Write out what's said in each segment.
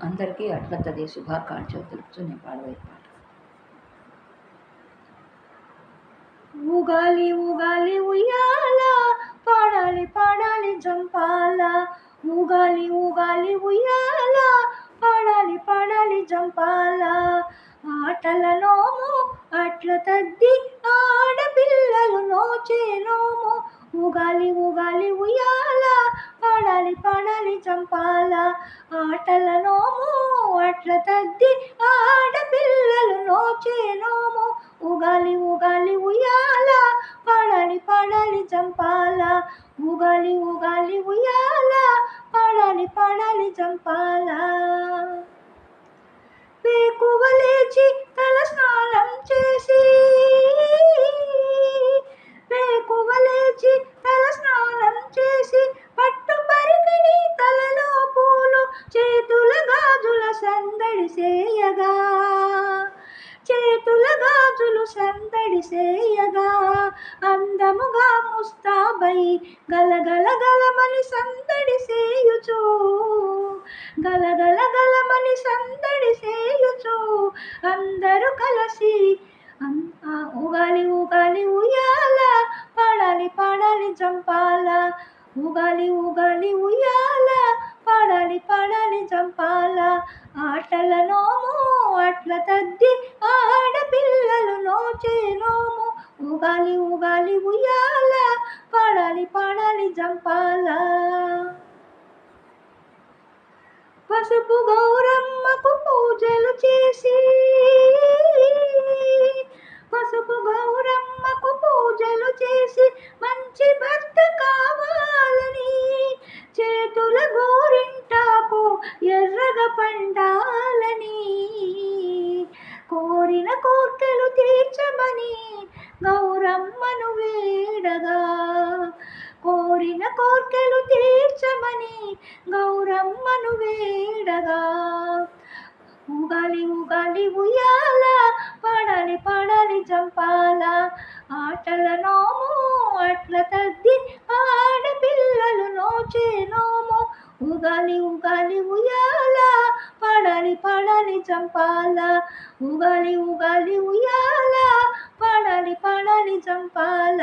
అందరికీ అట్ల తది శుభాకాంక్షలు తెలుపుతూ నేను పాడబోయే పాట. ఊగాలి ఊగాలి ఉయ్యాల, పాడాలి పాడాలి జంపాల. ఊగాలి ఊగాలి ఉయ్యాల, పాడాలి పాడాలి జంపాల. ఆటల నోము అట్ల తద్ది, ఆడపిల్లలు నోచే నోము. ఊగాలి ఊగాలి ఉయ్యాల, పాడాలి పాడాలి జంపాల. ఆటల నోము అట్ల తద్ది, ఆడపిల్లలు నోచే నోము. ఊగాలి ఊగాలి ఉయ్యాల, పాడాలి పాడాలి జంపాల. ఊగాలి ఊగాలి ఉయ్యాల, పాడాలి పాడాలి జంపాల. వేకువ లేచి తల స్నానం చేసి, వేకువ లేచి తల స్నానం చేసి, పట్టు పరికిణి తలలో పూలు, చేతుల గాజుల సందడి సేయగా, చేతుల గాజులు సందడి సేయగా. అందముగా ముస్తాబై గలగల గలమని సందడి సేయుచు, గలగల గలమని సందడి సేయుచు. అందరూ కలిసి ఊగాలి ఊగాలి ఉయ్యాల, పాడాలి పాడాలి జంపాల. ఊగాలి ఊగాలి ఉయ్యాల, పాడాలి పాడాలి జంపాల. ఆటల నోము అట్ల తద్ది, ఆడపిల్లలు నోచే నోము. ఊగాలి ఊగాలి ఉయ్యాల, పాడాలి పాడాలి జంపాల. పసుపు గౌరమ్మకు పూజలు చేసి, పసుపు గౌరమ్మకు పూజలు చేసి, మంచి భర్త కావాలని, చేతుల గోరింటాకు ఎర్రగా పండాలని, కోరిన కోర్కెలు తీర్చమని గౌరమ్మను వేడగా, కోరిన కోర్కెలు తీర్చమని గౌరమ్మను వేడగా. ఊగాలి ఊగాలి ఉయ్యాల, పాడాలి పాడాలి జంపాల. ఆటల నోము అట్ల తద్ది, ఆడపిల్లలు నోచే నోము. ఊగాలి ఊగాలి ఉయ్యాల, పాడాలి పాడాలి జంపాల. ఊగాలి ఊగాలి ఉయ్యాల, పాడాలి పాడాలి జంపాల.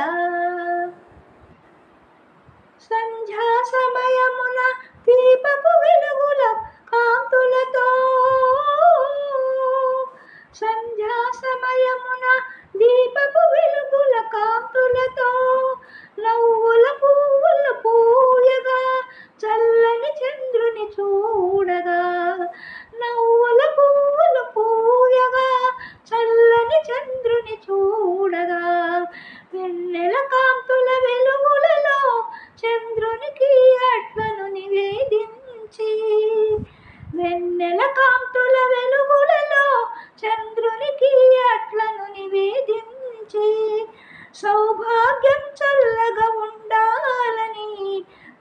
సంధ్యా సమయమున దీపపు వెలుగుల కాంతులతో, సంధ్యా సమయమున దీపపు వెలుగుల కాంతులతో, నవ్వుల పువ్వులు పూయగా చల్లని చంద్రుని చూడగా, నవ్వుల పువ్వులు పూయగా చల్లని చంద్రుని చూడగా. వెన్నెల కాంతుల వెలుగులలో చంద్రునికి అట్లను నివేదించి, వెన్నెల కాంతుల వెలుగులలో చంద్రునికి అట్లను నివేదించి, సౌభాగ్యం చల్లగా ఉండాలని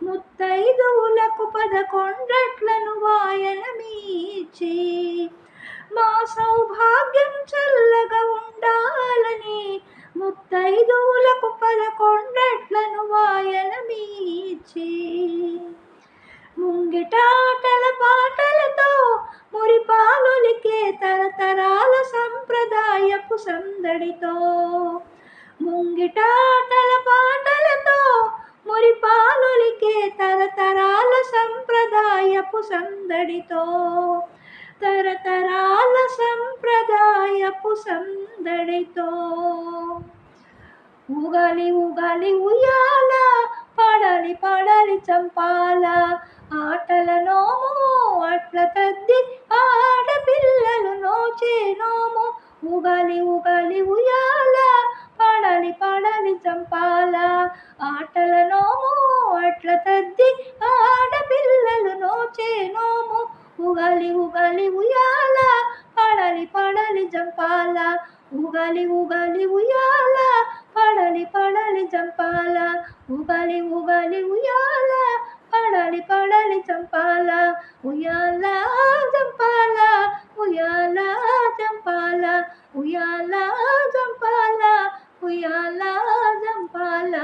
ముత్తైదువులకు 11 వాయనమిచ్చి, మా సౌభాగ్యం చల్లగా ఉండాలని ముత్తైదువులకు 11 వాయనమిచ్చి, ముంగిటాటల పాటలతో మురిపాలొలికే తరతరాల సంప్రదాయపు సందడితో, ముంగిటాటల పాటలతో మురిపాలొలికే తరతరాల సంప్రదాయపు సందడితో, తరతరాల సంప్రదాయపు సందడితో. ఊగాలి ఊగాలి ఉయ్యాల, పాడాలి పాడాలి జంపాల. ఆటల నోము అట్ల తద్ది, ఆడపిల్లలు నోచే నోము. ఊగాలి ఊగాలి ఉయ్యాల, పాడాలి పాడాలి జంపాల. ఆటల నోము అట్ల తద్ది, ఆడపిల్లలు నోచే నోము. ఊగాలి ఊగాలి ఉయ్యాల, పాడాలి పాడాలి జంపాల. ఊగాలి ఊగాలి ఉయ్యాల, పాడాలి పాడాలి జంపాల. ఊగాలి ఊగాలి ఉయ్యాల, పాడాలి పాడాలి జంపాల. ఉయ్యాల జంపాల, ఉయ్యాల జంపాల, ఉయ్యాల జంపాల, ఉయ్యాల జంపాల.